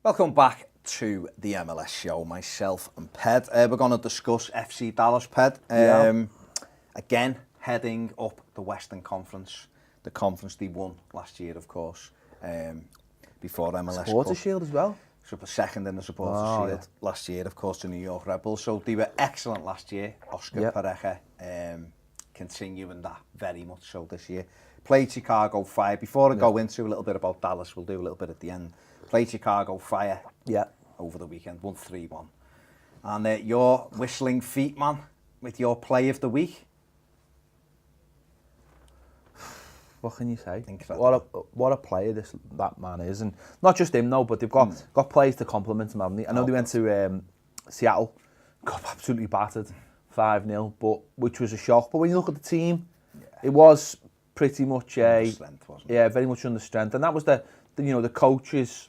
Welcome back to the MLS Show, myself and Ped. We're going to discuss FC Dallas, Ped. Again, heading up the Western Conference, the conference they won last year, of course, before MLS Supporter Cup. Shield as well. Second in the Supporter Shield last year, of course, the New York Red Bulls. So they were excellent last year. Oscar Pareja continuing that very much so this year. Played Chicago Fire. Before I go into a little bit about Dallas, we'll do a little bit at the end. Played Chicago Fire over the weekend, won 3-1. And your whistling feet, man, with your play of the week. What can you say? Incredible. What a player that man is, and not just him, no, but they've got players to complement him, haven't they? I know they went to Seattle, got absolutely battered, 5-0, but which was a shock. But when you look at the team, it was pretty much strength, wasn't it? very much under strength, and that was the coaches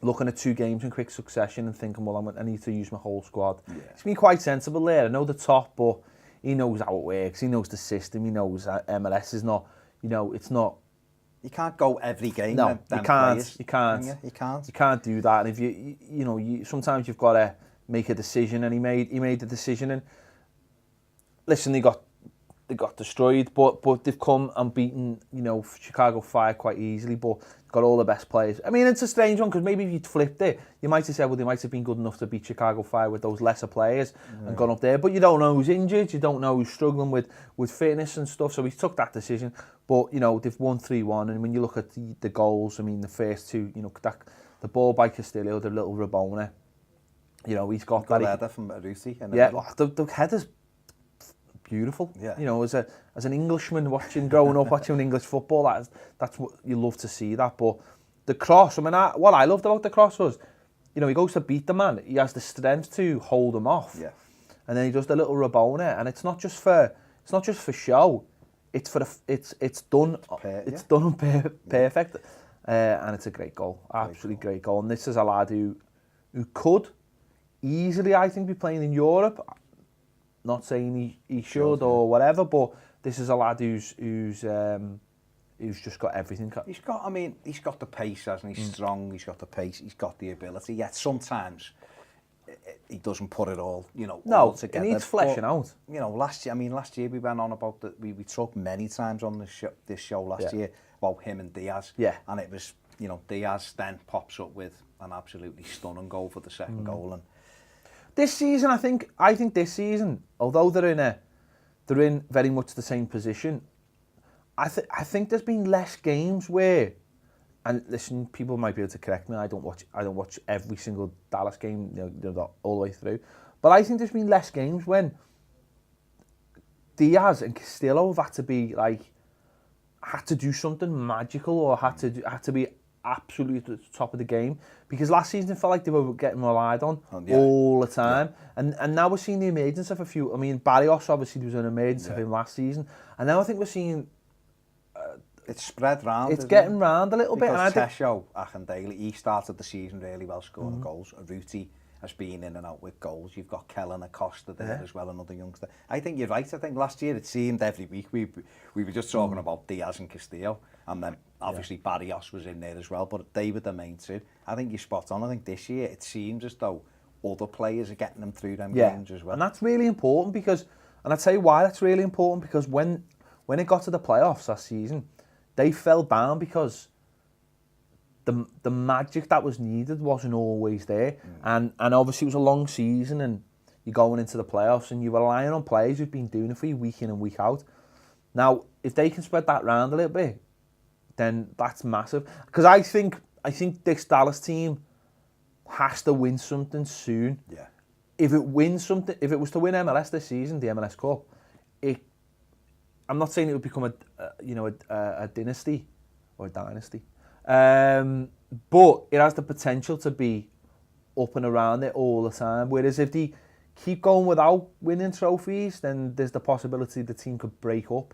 looking at 2 games in quick succession and thinking, well, I need to use my whole squad. Yeah. He's been quite sensible there. I know the top, but he knows how it works. He knows the system. He knows that MLS is not, it's not. You can't go every game. No, you can't. You can't. You can't. You can't do that. And if you sometimes you've got to make a decision, and he made the decision. And listen, they got destroyed, but they've come and beaten Chicago Fire quite easily, but got all the best players. I mean, it's a strange one because maybe if you'd flipped it, you might have said, well, they might have been good enough to beat Chicago Fire with those lesser players and gone up there, but you don't know who's injured, you don't know who's struggling with fitness and stuff, so he took that decision. But they've won 3-1, and when you look at the goals, I mean, the first 2, the ball by Castillo, the little Rabona, he's got that. Header from Ruti. The header's beautiful. Yeah. As an Englishman growing up watching English football, that's what you love to see that. But the cross, I mean, what I loved about the cross was, he goes to beat the man. He has the strength to hold him off. Yeah. And then he does the little Rabona, and it's not just for show. It's for it's done. It's done perfect, and it's a great goal. Absolutely great goal. And this is a lad who could easily, I think, be playing in Europe. Not saying he should or whatever, but this is a lad who's just got everything. He's got the pace, hasn't he? He's strong. He's got the pace. He's got the ability. Yet sometimes he doesn't put it all, all together. It needs fleshing out. Last year we went on about that. We talked many times on this show last year about him and Diaz. Yeah. And it was, Diaz then pops up with an absolutely stunning goal for the second goal. And this season, I think this season, although they're in very much the same position, I think there's been less games where, and listen, people might be able to correct me. I don't watch every single Dallas game, all the way through, but I think there's been less games when Diaz and Castillo have had to do something magical or had to be absolutely at the top of the game, because last season it felt like they were getting relied on all the time, and now we're seeing the emergence of a few. I mean, Barrios, obviously there was an emergence of him last season, and now I think we're seeing it's spread round. It's getting round a little bit. Because Tesho Akindele, he started the season really well, scoring goals. Ruti has been in and out with goals. You've got Kellen Acosta there as well, another youngster. I think you're right. I think last year it seemed every week we were just talking about Diaz and Castillo, and then obviously Barrios was in there as well, but they were the main 2. I think you're spot on. I think this year it seems as though other players are getting them through them games as well. And that's really important because, and I'll tell you why that's really important, because when it got to the playoffs last season, they fell down because the magic that was needed wasn't always there. And obviously it was a long season, and you're going into the playoffs and you're relying on players who've been doing it for you week in and week out. Now, if they can spread that round a little bit, then that's massive. Because I think this Dallas team has to win something soon. Yeah. If it was to win MLS this season, the MLS Cup, I'm not saying it would become a dynasty or a dynasty, but it has the potential to be up and around it all the time. Whereas if they keep going without winning trophies, then there's the possibility the team could break up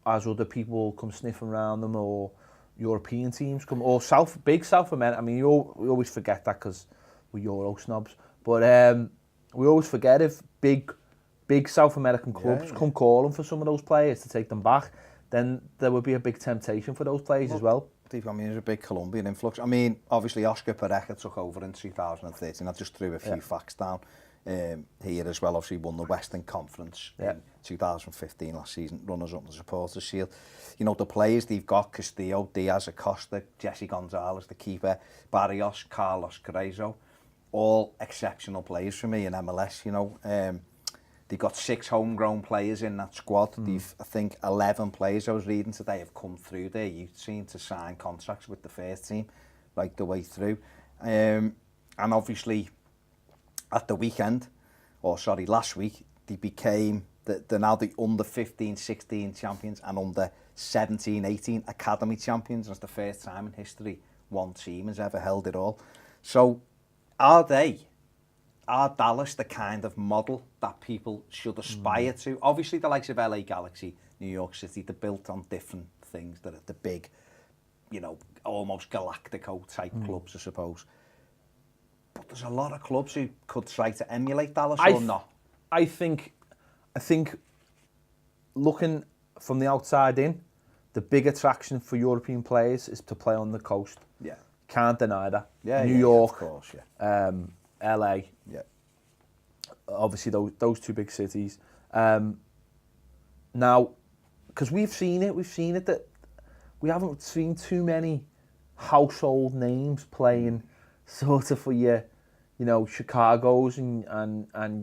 as other people come sniffing around them, or European teams come, or big South America. I mean, we always forget that because we're Euro snobs, but we always forget if big South American clubs come calling for some of those players to take them back, then there would be a big temptation for those players as well. I mean, there's a big Colombian influx. I mean, obviously Oscar Pereira took over in 2013. I just threw a few facts down here as well. Obviously won the Western Conference in 2015 last season, runners-up in the Supporters' Shield. You know, the players they've got: Castillo, Diaz, Acosta, Jesse Gonzalez, the keeper, Barrios, Carlos Carrezo, all exceptional players for me in MLS, you know. They've got 6 homegrown players in that squad. They've, I think, 11 players I was reading today have come through their youth team to sign contracts with the first team, right the way through. And obviously, at the weekend, last week, they became, they're now the under 15-16 champions and under 17-18 academy champions. That's the first time in history one team has ever held it all. So, are Dallas the kind of model that people should aspire to? Obviously, the likes of LA Galaxy, New York City, they're built on different things. That are the big, you know, almost Galactico type clubs, I suppose. But there's a lot of clubs who could try to emulate Dallas or not. I think looking from the outside in, the big attraction for European players is to play on the coast. Yeah. Can't deny that. Yeah, New York, of course, yeah. LA. Yeah. Obviously, those 2 big cities. Now, because we've seen it that we haven't seen too many household names playing sort of for your, you know, Chicago's and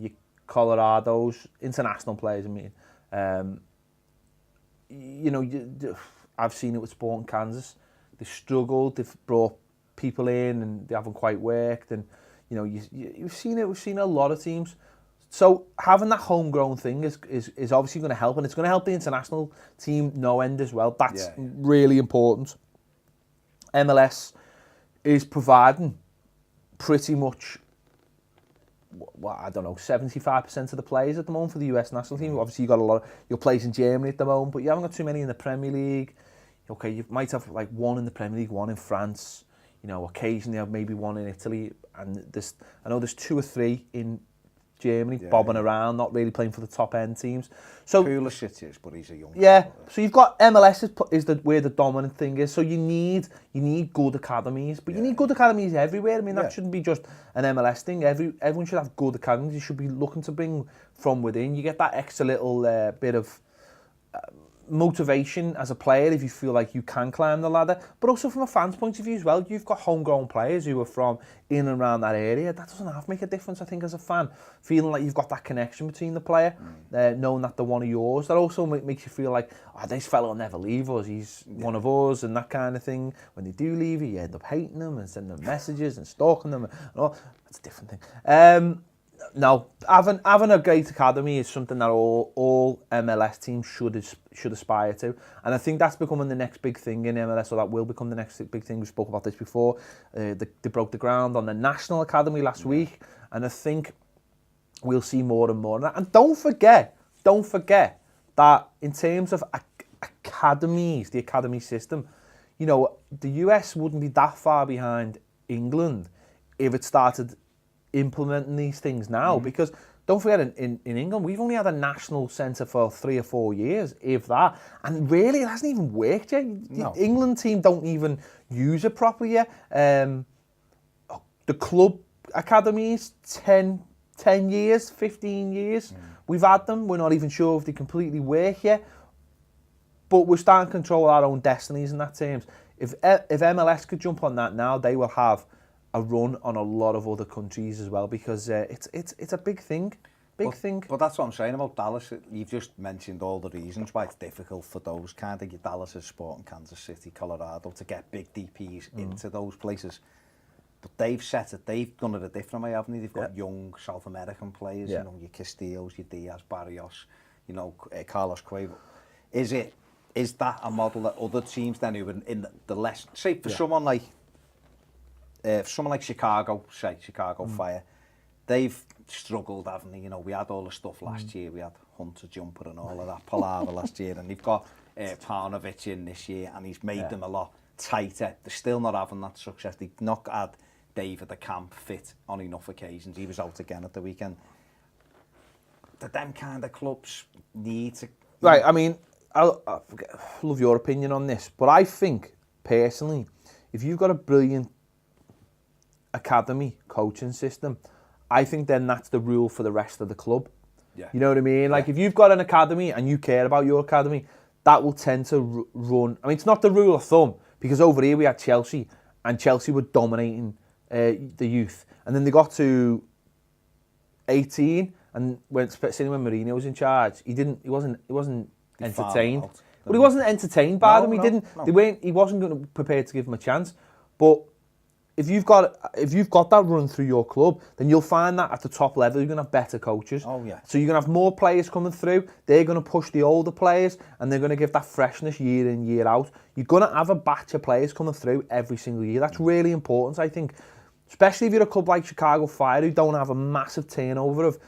your Colorado's, international players, I mean. You know, I've seen it with Sporting Kansas. They've struggled, they've brought people in and they haven't quite worked, and you know, you've seen it. We've seen a lot of teams. So having that homegrown thing is obviously going to help, and it's going to help the international team no end as well. That's really important. MLS is providing pretty much, well, I don't know, 75% of the players at the moment for the US national team. Obviously, you've got a lot of your players in Germany at the moment, but you haven't got too many in the Premier League. Okay, you might have like 1 in the Premier League, 1 in France. You know, occasionally have maybe 1 in Italy, and I know there's 2 or 3 in Germany, bobbing around, not really playing for the top end teams. So Pulisic is, but he's a young player. So you've got MLS is where the dominant thing is. So you need good academies, but you need good academies everywhere. I mean, that shouldn't be just an MLS thing. Everyone should have good academies. You should be looking to bring from within. You get that extra little bit of motivation as a player if you feel like you can climb the ladder, but also from a fan's point of view as well. You've got homegrown players who are from in and around that area. That doesn't have to make a difference, I think, as a fan, feeling like you've got that connection between the player, knowing that they're one of yours. That also makes you feel like, oh, this fellow will never leave us, he's one of us, and that kind of thing. When they do leave you end up hating them and sending them messages and stalking them and all. That's a different thing. No, having a great academy is something that all MLS teams should aspire to, and I think that's becoming the next big thing in MLS, or that will become the next big thing. We spoke about this before. They broke the ground on the National Academy last week, and I think we'll see more and more of that. And don't forget that in terms of academies, the academy system, you know, the US wouldn't be that far behind England if it started implementing these things now, because don't forget, in England we've only had a national centre for 3 or 4 years, if that, and really it hasn't even worked yet. The England team don't even use it properly yet. The club academies, 10 years, 15 years we've had them. We're not even sure if they completely work yet, but we're starting to control our own destinies in that terms. If MLS could jump on that now, they will have a run on a lot of other countries as well, because it's a big thing. But that's what I'm saying about Dallas. You've just mentioned all the reasons why it's difficult for those kind of Dallas, Sporting Kansas City, Colorado to get big DPs into those places. But they've done it a different way, haven't they? They've got young South American players, you know, your Castillos, your Diaz, Barrios, you know, Carlos Cuevo. Is that a model that other teams then who in the less, say for someone like Chicago, Chicago Fire, they've struggled, haven't they? You know, we had all the stuff last year. We had Hunter Jumper and all of that palaver last year, and they've got Paunovic in this year, and he's made them a lot tighter. They're still not having that success. They've not had David the Camp fit on enough occasions. He was out again at the weekend. Do them kind of clubs need to... Right, I mean, I love your opinion on this, but I think, personally, if you've got a brilliant academy coaching system, I think then that's the rule for the rest of the club. Yeah. You know what I mean? Like, if you've got an academy and you care about your academy, that will tend to run. I mean, it's not the rule of thumb, because over here we had Chelsea, and Chelsea were dominating the youth. And then they got to 18, and when Mourinho was in charge, he wasn't entertained. But he wasn't entertained by them. He wasn't prepared to give them a chance. But if you've got that run through your club, then you'll find that at the top level you're going to have better coaches. Oh yeah. So you're going to have more players coming through. They're going to push the older players, and they're going to give that freshness year in, year out. You're going to have a batch of players coming through every single year. That's really important, I think. Especially if you're a club like Chicago Fire, who don't have a massive turnover of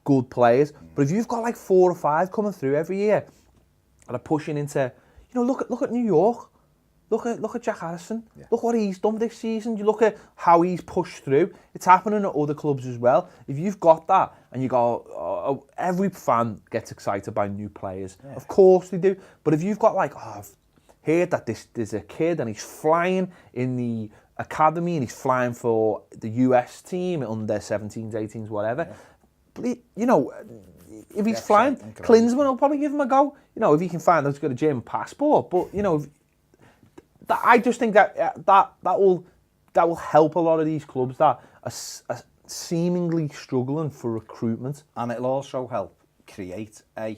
good players. But if you've got like 4 or 5 coming through every year and are pushing into, look at New York. Look at Jack Harrison. Yeah. Look what he's done this season. You look at how he's pushed through. It's happening at other clubs as well. If you've got that, and you go, every fan gets excited by new players. Yeah. Of course they do. But if you've got like, I've heard that there's a kid and he's flying in the academy and he's flying for the US team under 17s, 18s, whatever. Yeah. But if he's flying, Klinsmann will probably give him a go. If he can find out he's got a German passport. But I just think that will help a lot of these clubs that are seemingly struggling for recruitment, and it'll also help create a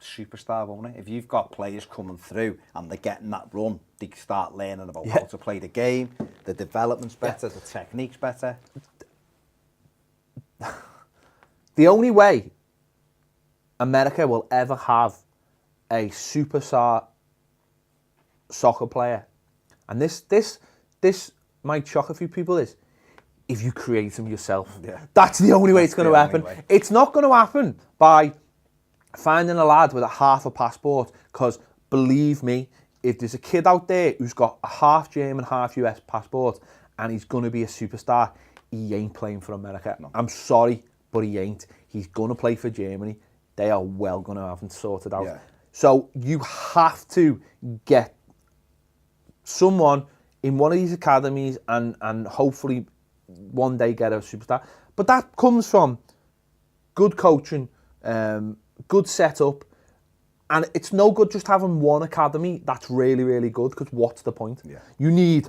superstar, won't it? If you've got players coming through and they're getting that run, they start learning about how to play the game, the development's better, the technique's better. The only way America will ever have a superstar soccer player, and this might shock a few people, is if you create them yourself. Yeah. That's the only way it's going to happen. It's not going to happen by finding a lad with a half a passport, because believe me, if there's a kid out there who's got a half German, half US passport and he's going to be a superstar, he ain't playing for America. No. I'm sorry, but he ain't. He's going to play for Germany. They are well going to have him sorted out. Yeah. So you have to get someone in one of these academies and hopefully one day get a superstar. But that comes from good coaching, good setup, and it's no good just having one academy that's really, really good, because what's the point? Yeah. You need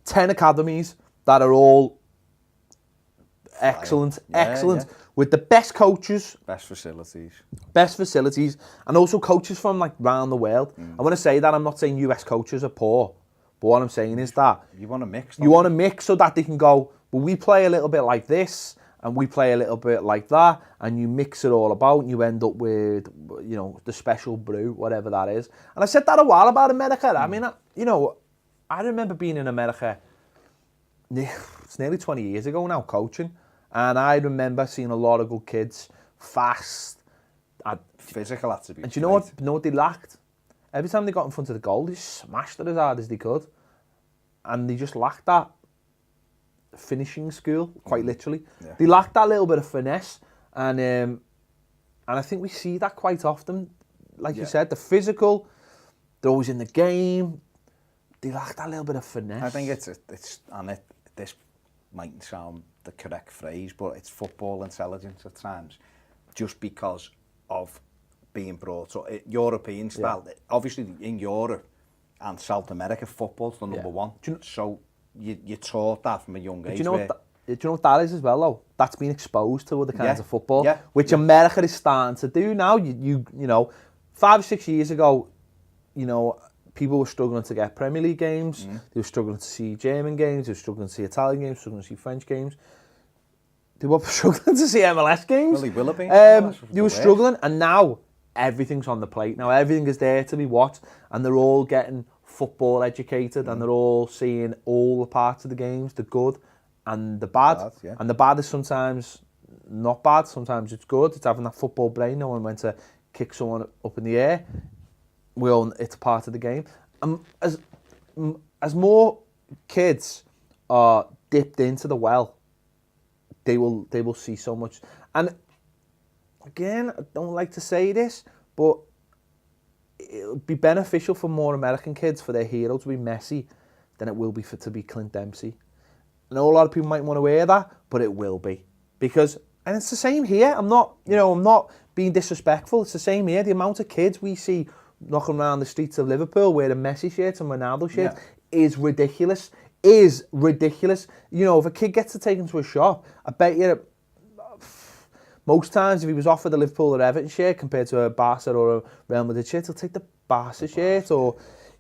10 academies that are all excellent, with the best coaches, best facilities, and also coaches from like around the world. And when I say that, I'm not saying US coaches are poor, but what I'm saying is that you want to mix. You want to mix so that they can go, well, we play a little bit like this, and we play a little bit like that, and you mix it all about, and you end up with, the special brew, whatever that is. And I said that a while about America. I mean, I remember being in America, it's nearly 20 years ago now, coaching, and I remember seeing a lot of good kids, fast, physical attributes. And do you know what they lacked? Every time they got in front of the goal, they smashed it as hard as they could, and they just lacked that finishing skill, quite literally. Yeah. They lack that little bit of finesse, and I think we see that quite often. Like you said, the physical, they're always in the game. They lack that little bit of finesse. I think this mightn't sound the correct phrase, but it's football intelligence at times, just because of being brought up European style. Yeah. Obviously, in Europe and South America, football's the number one. So you're taught that from a young age. Do you know what that is as well, though? That's been exposed to other kinds of football, which Yeah. America is starting to do now. You know, 5 or 6 years ago, people were struggling to get Premier League games. They were struggling to see German games. They were struggling to see Italian games. Struggling to see French games. They were struggling to see MLS games. Well, they will have been. They were struggling, and now everything's on the plate. Now everything is there to be watched, and they're all getting football educated, and they're all seeing all the parts of the games, the good and the bad. And the bad is sometimes not bad, sometimes it's good. It's having that football brain, knowing when to kick someone up in the air. It's part of the game. As more kids are dipped into the well, they will see so much. And again, I don't like to say this, but it'll be beneficial for more American kids for their hero to be Messi than it will be to be Clint Dempsey. I know a lot of people might want to hear that, but it will be. Because, and it's the same here. I'm not being disrespectful. It's the same here. The amount of kids we see knocking around the streets of Liverpool wearing Messi shirts and Ronaldo shirts is ridiculous. Is ridiculous. You know, if a kid gets to take him to a shop, I bet you most times if he was offered a Liverpool or Everton shirt compared to a Barca or a Real Madrid shirt, he'll take the Barca shirt or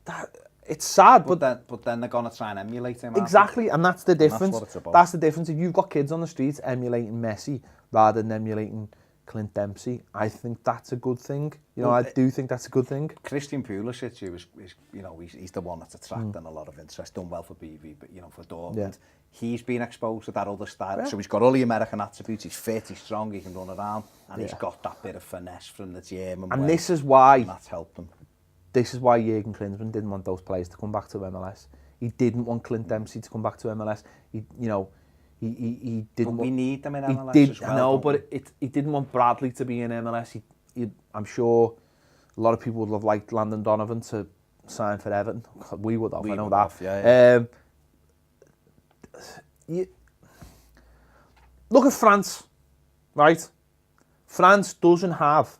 that. It's sad, but then they're gonna try and emulate him. Exactly, and that's the difference. That's what it's about. That's the difference. If you've got kids on the streets emulating Messi rather than emulating Clint Dempsey, I think that's a good thing. You know, I do think that's a good thing. Christian Pulisic, he's the one that's attracting a lot of interest. Done well for BV, but for Dortmund. Yeah. He's been exposed to that other style. So he's got all the American attributes. He's fit, he's strong, he can run around, and he's got that bit of finesse from the gym. And this is why that's helped him. This is why Jurgen Klinsmann didn't want those players to come back to MLS. He didn't want Clint Dempsey to come back to MLS. He didn't. But we need them in MLS as well. No, but he didn't want Bradley to be in MLS. I'm sure a lot of people would have liked Landon Donovan to sign for Everton. We would have. I know that. Look at France, right? France doesn't have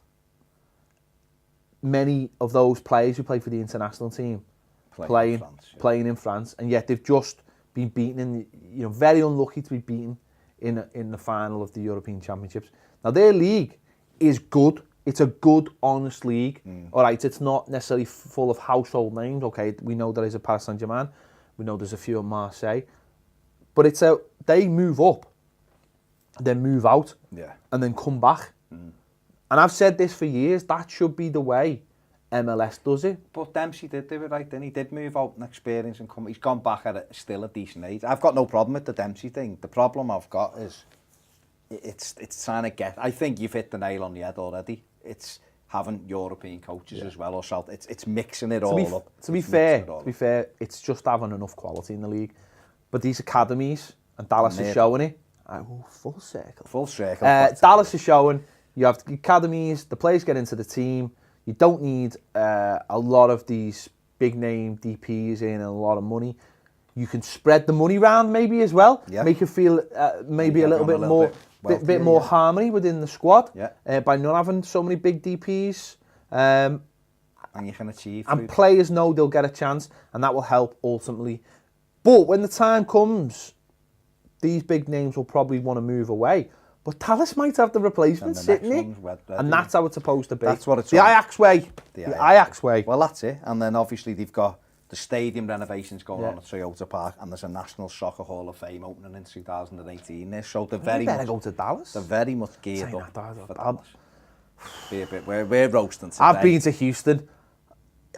many of those players who play for the international team playing in France, and yet they've just been beaten very unlucky to be beaten in the final of the European Championships. Now their league is good. It's a good, honest league. All right, it's not necessarily full of household names. Okay, we know there is a Paris Saint-Germain. We know there's a few at Marseille, but they move up, then move out, and then come back. And I've said this for years, that should be the way MLS does it. But Dempsey did do it right then. He did move out and experience and come. He's gone back at still a decent age. I've got no problem with the Dempsey thing. The problem I've got is it's trying to get. I think you've hit the nail on the head already. It's having European coaches as well or South. It's mixing it all up. To be fair, it's just having enough quality in the league. But these academies, and Dallas is showing it. Full circle. Dallas is showing. You have the academies, the players get into the team. You don't need a lot of these big name DPs in and a lot of money. You can spread the money around maybe as well. Yeah. Make it feel maybe a little bit more harmony within the squad by not having so many big DPs. And you can achieve. And players know they'll get a chance, and that will help ultimately. But when the time comes, these big names will probably want to move away. But Dallas might have the replacement sitting there. And that's how it's supposed to be. That's what it's the Ajax way. The Ajax way. Well, that's it. And then obviously they've got the stadium renovations going on at Toyota Park, and there's a National Soccer Hall of Fame opening in 2018. So they're very much go to Dallas. They're very much geared up for Dallas. Be a bit. We're roasting today. I've been to Houston.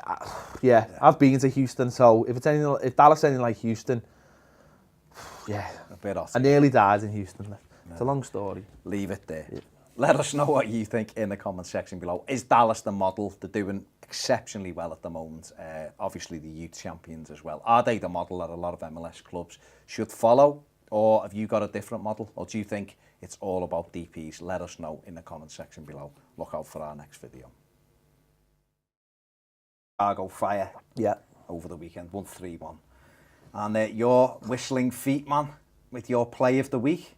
I've been to Houston. So if Dallas is anything like Houston, a bit off. I nearly died in Houston. It's a long story. Leave it there. Yeah. Let us know what you think in the comment section below. Is Dallas the model? They're doing exceptionally well at the moment. Obviously, the youth champions as well. Are they the model that a lot of MLS clubs should follow? Or have you got a different model? Or do you think it's all about DPs? Let us know in the comment section below. Look out for our next video. Chicago Fire. Over the weekend, 1-3-1. And your whistling feet, man, with your play of the week.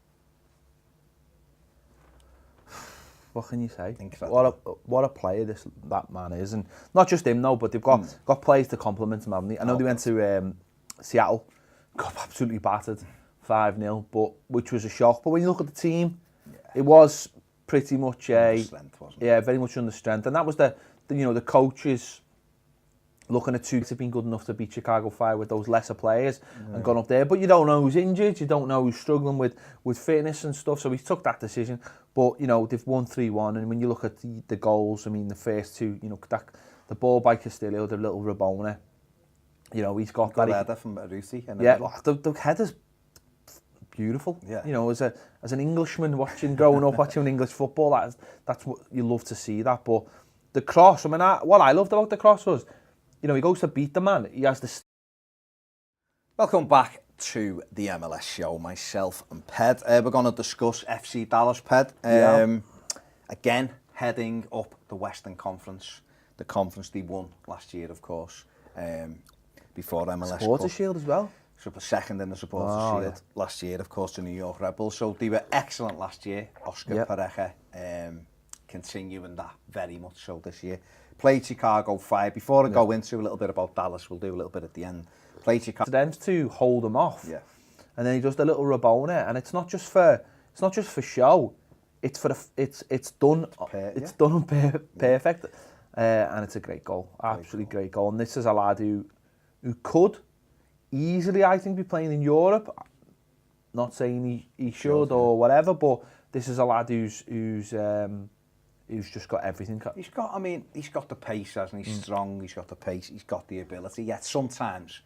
What can you say? What a player that man is, and not just him though, but they've got players to complement him, haven't they? I know they went to Seattle, got absolutely battered, 5-0, which was a shock. But when you look at the team, it was pretty much very much under strength, and that was the coaches looking at have been good enough to beat Chicago Fire with those lesser players and gone up there. But you don't know who's injured, you don't know who's struggling with fitness and stuff. So he took that decision. But they've won 3-1, and when you look at the goals, I mean the first two, the ball by Castillo, the little Rabona, he's got that. Header from Rusi. The header's beautiful. Yeah. As an Englishman growing up watching English football, that's what you love to see that. But the cross, what I loved about the cross was, he goes to beat the man. He has this. Welcome back to the MLS show. Myself and Ped. We're going to discuss FC Dallas, Ped. Again, heading up the Western Conference. the conference they won last year, of course, before MLS Supporters Cup. Shield as well. Second in the Supporters Shield last year, of course, the New York Red Bulls. So they were excellent last year. Oscar Pareja continuing that very much so this year. Played Chicago Fire. Before I go into a little bit about Dallas, we'll do a little bit at the end. Played Chicago. Them to hold him off. Yeah. And then he does the little Rabona, and it's not just for show. It's for it's done. It's done perfect, and it's a great goal. Absolutely great goal. And this is a lad who could easily, I think, be playing in Europe. Not saying he should or whatever, but this is a lad who's just got everything. He's got the pace, hasn't he? He's strong. He's got the pace. He's got the ability. Yet sometimes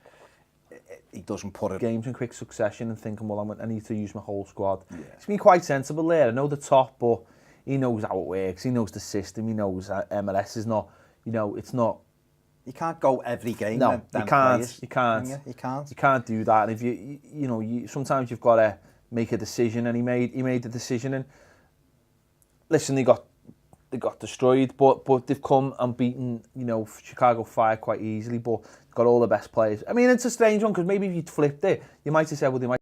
he doesn't put it. Games in quick succession and thinking, well, I need to use my whole squad. Yeah. He's been quite sensible there. I know the top, but he knows how it works. He knows the system. He knows MLS is not, it's not. You can't go every game. No, you can't. You can't. You can't do that. And if you sometimes you've got to make a decision, and he made the decision. And listen, they got destroyed, but they've come and beaten, Chicago Fire quite easily. But got all the best players. I mean, it's a strange one because maybe if you'd flipped it, you might have said, well, they might